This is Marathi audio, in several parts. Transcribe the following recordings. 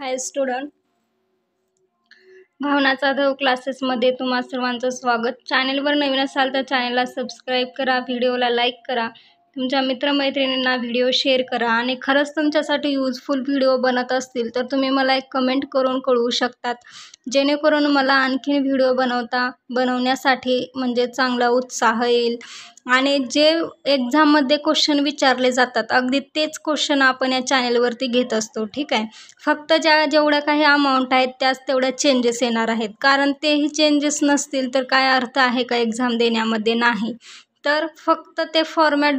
हाय स्टुडंट, भावना जाधव क्लासेसमध्ये तुम्हा सर्वांचं स्वागत. चॅनलवर नवीन असाल तर चॅनलला सबस्क्राईब करा, व्हिडिओला लाईक करा, तुमच्या मित्रमैत्रिणींना व्हिडिओ शेअर करा आणि खरंच तुमच्यासाठी यूजफुल व्हिडिओ बनत असतील तर तुम्ही मला एक कमेंट करून कळवू शकतात, जेणेकरून मला आणखीन व्हिडिओ बनवण्यासाठी म्हणजे चांगला उत्साह येईल. आणि जे एक्झाममध्ये क्वेश्चन विचारले जातात अगदी तेच क्वेश्चन आपण या चॅनलवरती घेत असतो. ठीक आहे, फक्त जेवढ्या काही अमाऊंट आहेत त्याच तेवढ्या चेंजेस येणार आहेत, कारण तेही चेंजेस नसतील तर काय अर्थ आहे का एक्झाम देण्यामध्ये? नाही. तर फक्त ते फॉर्मॅट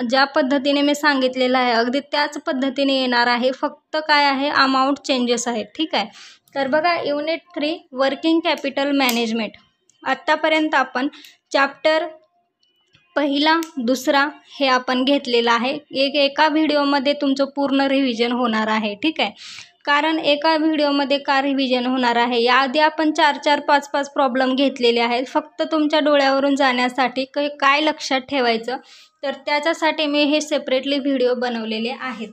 ज्या पद्धतीने मी सांगितलेलं आहे अगदी त्याच पद्धतीने येणार आहे, फक्त काय आहे अमाऊंट चेंजेस आहेत. ठीक आहे, तर बघा युनिट 3 वर्किंग कॅपिटल मॅनेजमेंट. आत्तापर्यंत आपण चॅप्टर पहिला दुसरा हे आपण घेतलेला आहे. एका व्हिडिओमध्ये तुमचं पूर्ण रिव्हिजन होणार आहे. ठीक आहे, कारण एका व्हिडिओमध्ये का रिव्हिजन होणार आहे, याआधी आपण 4-4, 5-5 प्रॉब्लेम घेतलेले आहेत. फक्त तुमच्या डोळ्यावरून जाण्यासाठी काय लक्षात ठेवायचं तर त्याच्यासाठी मी हे सेपरेटली व्हिडिओ बनवलेले आहेत.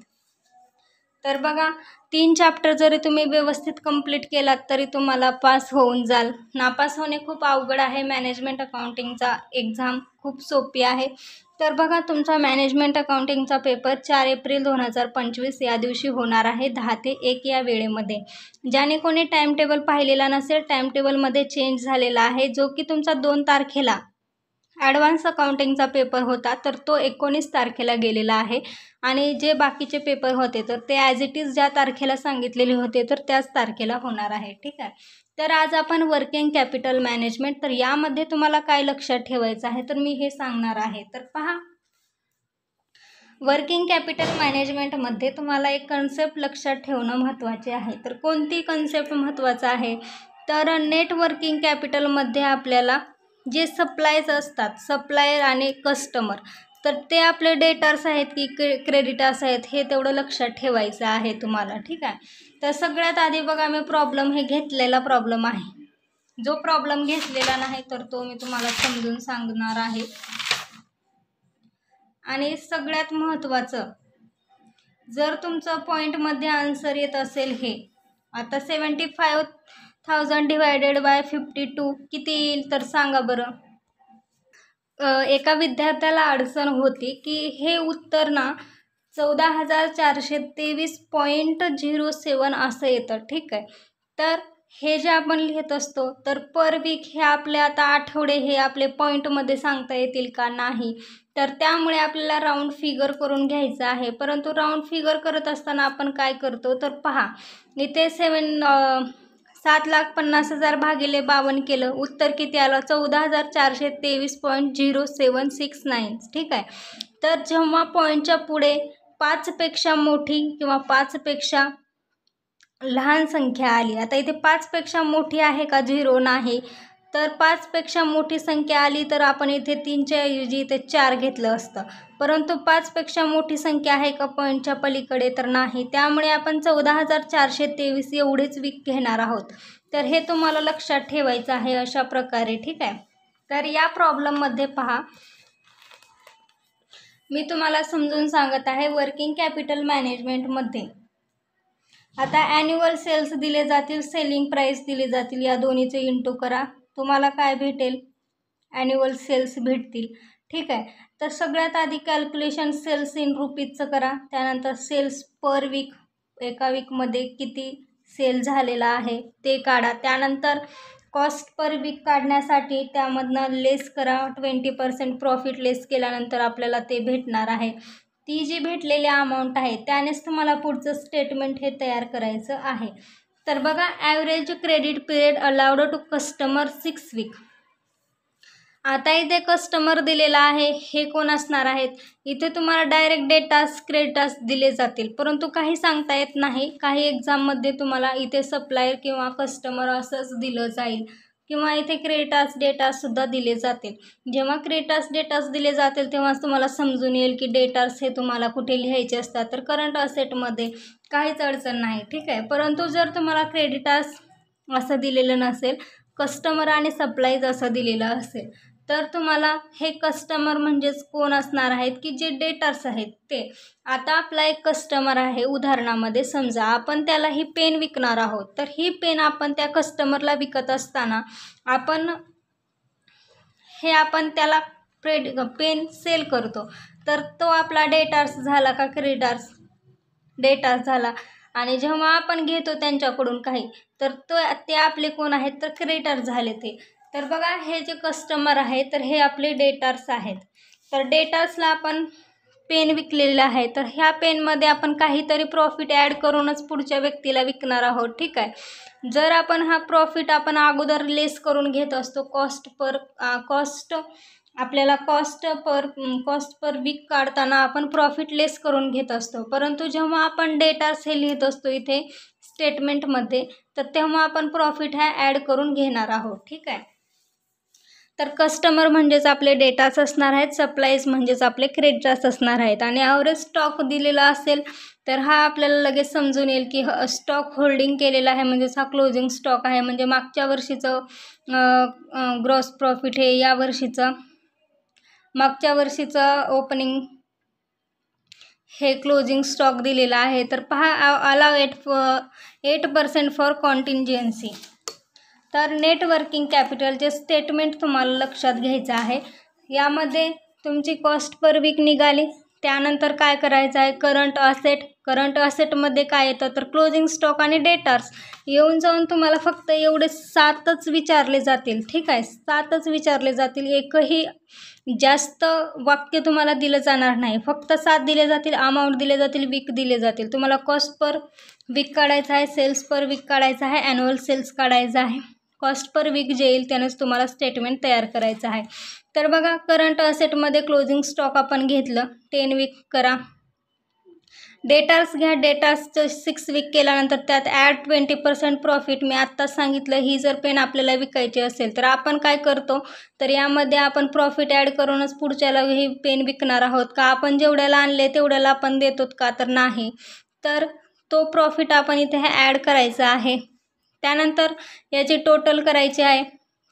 तर बघा 3 चॅप्टर जरी तुम्ही व्यवस्थित कंप्लीट केलात तरी तुम्हाला पास होऊन जाल. नापास होणे खूप अवघड आहे. मॅनेजमेंट अकाउंटिंगचा एक्झाम खूप सोपी आहे. तर बघा तुमचा मॅनेजमेंट अकाउंटिंगचा पेपर 4 एप्रिल 2025 या दिवशी होणार आहे 10 ते 1 या वेळेमध्ये. ज्याने कोणी टाइम टेबल पाहिलेला नसेल, टाइम टेबलमध्ये चेंज झालेला आहे, जो की तुमचा 2 तारखेला ॲडव्हान्स अकाउंटिंगचा पेपर होता तर तो 19 तारखेला गेलेला आहे. आणि जे बाकीचे पेपर होते तर ते ॲज इट इज ज्या तारखेला सांगितलेले होते तर त्याच तारखेला होणार आहे. ठीक आहे, तर आज आपण वर्किंग कॅपिटल मॅनेजमेंट, तर यामध्ये तुम्हाला काय लक्षात ठेवायचं आहे तर मी हे सांगणार आहे. तर पहा, वर्किंग कॅपिटल मॅनेजमेंटमध्ये तुम्हाला एक कन्सेप्ट लक्षात ठेवणं महत्त्वाचे आहे. तर कोणती कन्सेप्ट महत्त्वाचं आहे तर नेट वर्किंग कॅपिटलमध्ये आपल्याला जे सप्लायर्स असतात, सप्लायर आणि कस्टमर, तर ते आपले डेटर्स आहेत की क्रेडिटर्स आहेत हे तेवढं लक्षात ठेवायचं आहे तुम्हाला. ठीक आहे, तर सगळ्यात आधी बघा मी प्रॉब्लेम हे घेतलेला प्रॉब्लेम आहे. जो प्रॉब्लेम घेतलेला नाही तर तो मी तुम्हाला समजून सांगणार आहे. आणि सगळ्यात महत्त्वाचं, जर तुमचं पॉईंटमध्ये आन्सर येत असेल हे आता 75,000 डिवायडेड बाय 52 किती येईल तर सांगा बरं. एका विद्यार्थ्याला अडचण होती की हे उत्तर ना 14,423.07 असं येतं. ठीक आहे, तर हे जे आपण लिहित असतो तर पर वीक हे आपले आता आठवडे हे आपले पॉईंटमध्ये सांगता येतील का? नाही. तर त्यामुळे आपल्याला राऊंड फिगर करून घ्यायचं आहे. परंतु राऊंड फिगर करत असताना आपण काय करतो तर पहा, इथे 7,50,000 भागिले 52 केलं, उत्तर किती आलं? 14,423.0769. ठीक आहे, तर जेव्हा पॉईंटच्या पुढे 5पेक्षा मोठी किंवा 5पेक्षा लहान संख्या आली, आता इथे 5पेक्षा मोठी आहे का? 0 नाही. तर 5पेक्षा मोठी संख्या आली तर आपण इथे 3च्या ऐवजी इथे 4 घेतलं असतं. परंतु 5पेक्षा मोठी संख्या आहे का पॉईंटच्या पलीकडे? तर नाही. त्यामुळे आपण 14,423 एवढेच वीक घेणार आहोत. तर हे तुम्हाला लक्षात ठेवायचं आहे अशा प्रकारे. ठीक आहे, तर या प्रॉब्लेममध्ये पहा, मी तुम्हाला समजून सांगत आहे. वर्किंग कॅपिटल मॅनेजमेंटमध्ये आता ॲन्युअल सेल्स दिले जातील, सेलिंग प्राईस दिले जातील, या दोन्हीचे इंटू करा, तुम्हाला काय भेटेल? ॲन्युअल सेल्स भेटतील. ठीक आहे, तर सगळ्यात आधी कॅल्क्युलेशन सेल्स इन रुपीजचं करा, त्यानंतर सेल्स पर वीक, एका वीकमध्ये किती सेल झालेला आहे ते काढा, त्यानंतर कॉस्ट पर वीक काढण्यासाठी त्यामधनं लेस करा, 20% प्रॉफिट लेस केल्यानंतर आपल्याला ते भेटणार आहे. ती जी भेटलेली अमाऊंट आहे त्यानेच तुम्हाला पुढचं स्टेटमेंट हे तयार करायचं आहे. तर बघा, average credit period allowed to customer 6 week. आता इथे कस्टमर दिलेला आहे, हे कोण असणार आहेत? इथे तुम्हाला डायरेक्ट डेटास क्रेडिटास दिले जातील, परंतु काही सांगता येत नाही. काही एक्झाममध्ये तुम्हाला इथे सप्लायर किंवा कस्टमर असंच दिलं जाईल, किंवा इथे क्रेडिटास डेटासुद्धा दिले जातील. जेव्हा क्रेडिटास डेटास दिले जातील तेव्हाच तुम्हाला समजून येईल की डेटास हे तुम्हाला कुठे लिहायचे असतात. तर करंट असेटमध्ये काहीच अडचण नाही. ठीक आहे, परंतु जर तुम्हाला क्रेडिटास असं दिलेलं नसेल, कस्टमर आणि सप्लाईज असं दिलेलं असेल, तर तुम्हाला हे कस्टमर म्हणजेच कोण असणार आहेत की जे डेटर्स आहेत ते. आता आपला एक कस्टमर आहे, उदाहरणामध्ये समजा आपण त्याला ही पेन विकणार आहोत, तर ही पेन आपण त्या कस्टमरला विकत असताना आपण त्याला पेन सेल करतो, तर तो आपला डेटर्स झाला का क्रेडिटर्स? डेटर्स झाला. आणि जेव्हा आपण घेतो त्यांच्याकडून काही, तर ते आपले कोण आहेत? तर क्रेडिटर्स झाले ते. तर बघा, हे जे कस्टमर आहे तर हे आपले डेटर्स आहेत. तर डेटर्सला आपण पेन विकलेलं आहे, तर ह्या पेनमध्ये आपण काहीतरी प्रॉफिट ॲड करूनच पुढच्या व्यक्तीला विकणार आहोत, ठीक आहे. जर आपण हा प्रॉफिट आपण अगोदर लेस करून घेत असतो, आपल्याला कॉस्ट पर वीक काढताना आपण प्रॉफिट लेस करून घेत असतो, परंतु जेव्हा आपण डेटर्स हे लिहित असतो इथे स्टेटमेंटमध्ये, तर तेव्हा आपण प्रॉफिट हा ॲड करून घेणार आहोत, ठीक आहे. तर कस्टमर म्हणजेच आपले डेटाच असणार आहेत, सप्लाईज म्हणजेच आपले क्रेडिटर्स असणार आहेत. आणि ॲव्हरेज स्टॉक दिलेला असेल तर हा आपल्याला लगेच समजून येईल की स्टॉक होल्डिंग केलेला आहे, म्हणजेच हा क्लोजिंग स्टॉक आहे, म्हणजे मागच्या वर्षीचं ग्रॉस प्रॉफिट हे या वर्षीचं, मागच्या वर्षीचं ओपनिंग हे क्लोजिंग स्टॉक दिलेला आहे. तर पहा, अलाव 8% फॉर कॉन्टिंजन्सी. तर नेट वर्किंग कॅपिटलचे स्टेटमेंट तुम्हाला लक्षात घ्यायचं आहे. यामध्ये तुमची कॉस्ट पर वीक निघाली, त्यानंतर काय करायचं आहे? करंट असेटमध्ये काय येतं? तर क्लोजिंग स्टॉक आणि डेटर्स. येऊन जाऊन तुम्हाला फक्त एवढे 7च विचारले जातील, ठीक आहे. 7च विचारले जातील, एकही जास्त वाक्य तुम्हाला दिलं जाणार नाही. फक्त 7 दिले जातील, अमाऊंट दिले जातील, वीक दिले जातील. तुम्हाला कॉस्ट पर वीक काढायचं आहे, सेल्स पर वीक काढायचं आहे, ॲन्युअल सेल्स काढायचं आहे. कॉस्ट पर वीक जे येईल त्यानेच तुम्हाला स्टेटमेंट तयार करायचं आहे. तर बघा, करंट असेटमध्ये क्लोजिंग स्टॉक आपण घेतलं, 10 वीक करा. डेटर्स घ्या, डेटर्सचं 6 वीक केल्यानंतर त्यात ॲड 20% प्रॉफिट. मी आत्ताच सांगितलं, ही जर पेन आपल्याला विकायची असेल तर आपण काय करतो? तर यामध्ये आपण प्रॉफिट ॲड करूनच पुढच्याला ही पेन विकणार आहोत का? आपण जेवढ्याला आणले तेवढ्याला आपण देतो का? तर नाही. तर तो प्रॉफिट आपण इथे ॲड करायचा आहे. त्यानंतर याची टोटल करायची आहे.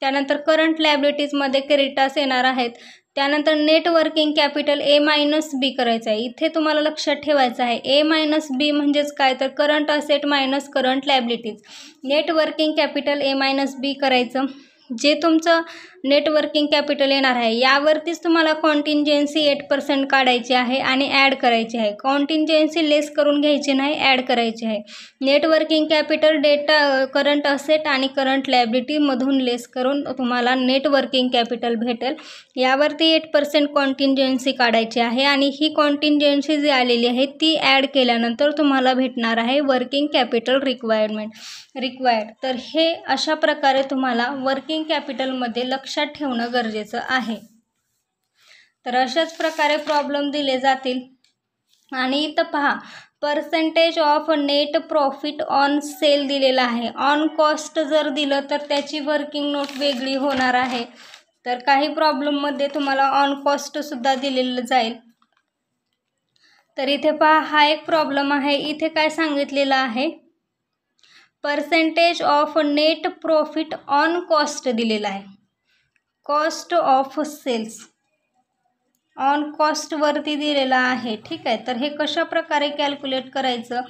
त्यानंतर करंट लायबिलिटीजमध्ये क्रेडिटर्स येणार आहेत. त्यानंतर नेट वर्किंग कॅपिटल A-B करायचं आहे. इथे तुम्हाला लक्षात ठेवायचं आहे, A-B म्हणजेच काय? तर current asset minus current liabilities. Net working capital A-B करायचं. जे तुमचं नेट वर्किंग कॅपिटल येणार आहे यावरतीच तुम्हाला कॉन्टिंजन्सी 8% काढायची आहे आणि ॲड करायची आहे. कॉन्टिंजन्सी लेस करून घ्यायची नाही, ॲड करायची आहे. Net working capital current asset आणि करंट लायबिलिटीमधून लेस करून तुम्हाला नेट वर्किंग कॅपिटल भेटेल. यावरती 8% कॉन्टिंजन्सी काढायची आहे आणि ही कॉन्टिंजन्सी जी आलेली आहे ती ॲड केल्यानंतर तुम्हाला भेटणार आहे वर्किंग कॅपिटल रिक्वायर्ड. तर हे अशा प्रकारे तुम्हाला वर्किंग कॅपिटलमध्ये लक्षात ठेवणं गरजेचं आहे. तर अशाच प्रकारे प्रॉब्लेम दिले जातील. आणि इथं पहा, percentage of net profit on sale दिलेला आहे. ऑन कॉस्ट जर दिलं तर त्याची वर्किंग नोट वेगळी होणार आहे. तर काही प्रॉब्लेममध्ये तुम्हाला ऑन कॉस्टसुद्धा दिलेलं जाईल. तर इथे पहा, हा एक प्रॉब्लेम आहे. इथे काय सांगितलेलं आहे? Percentage of net profit on cost दिलेला आहे. कॉस्ट ऑफ सेल्स ऑन कॉस्टवरती दिलेला आहे, ठीक आहे. तर हे कशा प्रकारे कॅल्क्युलेट करायचं?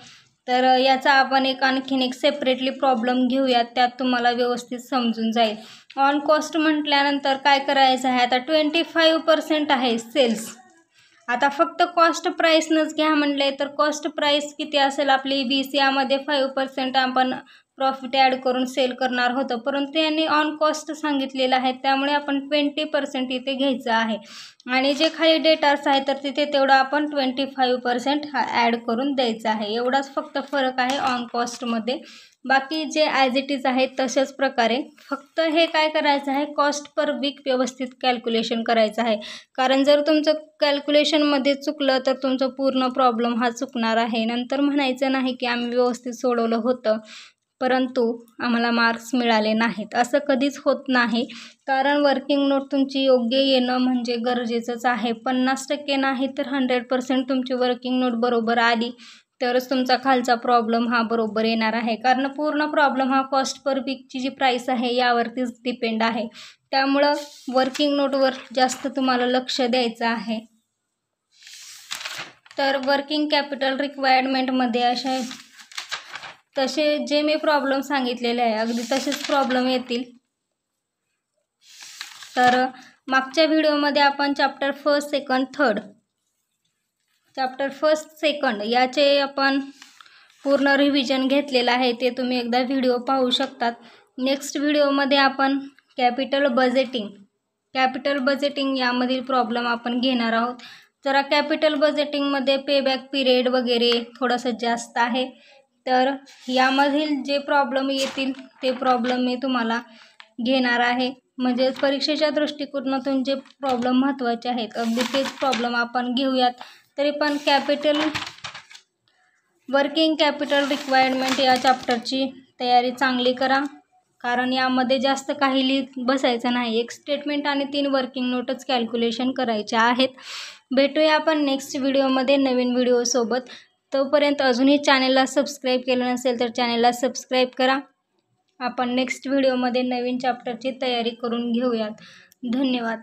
तर याचा आपण आणखीन एक सेपरेटली प्रॉब्लेम घेऊयात, त्यात तुम्हाला व्यवस्थित समजून जाईल. ऑन कॉस्ट म्हटल्यानंतर काय करायचं आहे? आता 25% आहे सेल्स. आता फक्त कॉस्ट प्राईसनंच घ्या म्हणले तर कॉस्ट प्राईस किती असेल आपली 20, यामध्ये 5% आपण प्रॉफिट ॲड करून सेल करणार होतं, परंतु यांनी ऑन कॉस्ट सांगितलेलं आहे, त्यामुळे आपण 20% इथे घ्यायचं आहे. आणि जे खाली डेटर्स आहे तर तिथे तेवढं आपण 25% ॲड करून द्यायचं आहे. एवढाच फक्त फरक आहे ऑन कॉस्टमध्ये. बाकी जे ॲज इट इज आहे तशाच प्रकारे, फक्त हे काय करायचं आहे? कॉस्ट पर वीक व्यवस्थित कॅल्क्युलेशन करायचं आहे. कारण जर तुमचं कॅल्क्युलेशनमध्ये चुकलं तर तुमचं पूर्ण प्रॉब्लेम हा चुकणार आहे. नंतर म्हणायचं नाही की आम्ही व्यवस्थित सोडवलं होतं परंतु आम्हाला मार्क्स मिळाले नाहीत. असं कधीच होत नाही, कारण वर्किंग नोट तुमची योग्य येणं म्हणजे गरजेचंच आहे. 50% नाही तर 100% तुमची वर्किंग नोट बरोबर आली तरच तुमचा खालचा प्रॉब्लेम हा बरोबर येणार आहे. कारण पूर्ण प्रॉब्लेम हा कॉस्ट पर वीकची जी प्राईस आहे यावरतीच डिपेंड आहे. त्यामुळं वर्किंग नोटवर जास्त तुम्हाला लक्ष द्यायचं आहे. तर वर्किंग कॅपिटल रिक्वायरमेंटमध्ये तसे जे मी प्रॉब्लेम सांगितलेले आहे अगदी तसेच प्रॉब्लेम येतील. तर मागच्या व्हिडिओमध्ये आपण चॅप्टर फर्स्ट, सेकंड याचे आपण पूर्ण रिव्हिजन घेतलेलं आहे. ते तुम्ही एकदा व्हिडिओ पाहू शकतात. नेक्स्ट व्हिडिओमध्ये आपण कॅपिटल बजेटिंग यामधील प्रॉब्लेम आपण घेणार आहोत. जरा कॅपिटल बजेटिंगमध्ये पेबॅक पिरियड वगैरे थोडंसं जास्त आहे. तर यामधील जे प्रॉब्लेम येतील ते प्रॉब्लेम मी तुम्हाला घेणार आहे. म्हणजे परीक्षेच्या दृष्टिकोनातून जे प्रॉब्लेम महत्त्वाचे आहेत अगदी तेच प्रॉब्लेम आपण घेऊयात. तरी पण वर्किंग कॅपिटल रिक्वायरमेंट या चॅप्टरची तयारी चांगली करा, कारण यामध्ये जास्त काही लिहित बसायचं नाही. एक स्टेटमेंट आणि 3 वर्किंग नोटच कॅल्क्युलेशन करायचे आहेत. भेटूया आपण नेक्स्ट व्हिडिओमध्ये नवीन व्हिडिओसोबत. तोपर्यंत अजूनही चॅनलला सबस्क्राईब केलं नसेल तर चॅनलला सबस्क्राईब करा. आपण नेक्स्ट व्हिडिओमध्ये नवीन चॅप्टरची तयारी करून घेऊयात. धन्यवाद.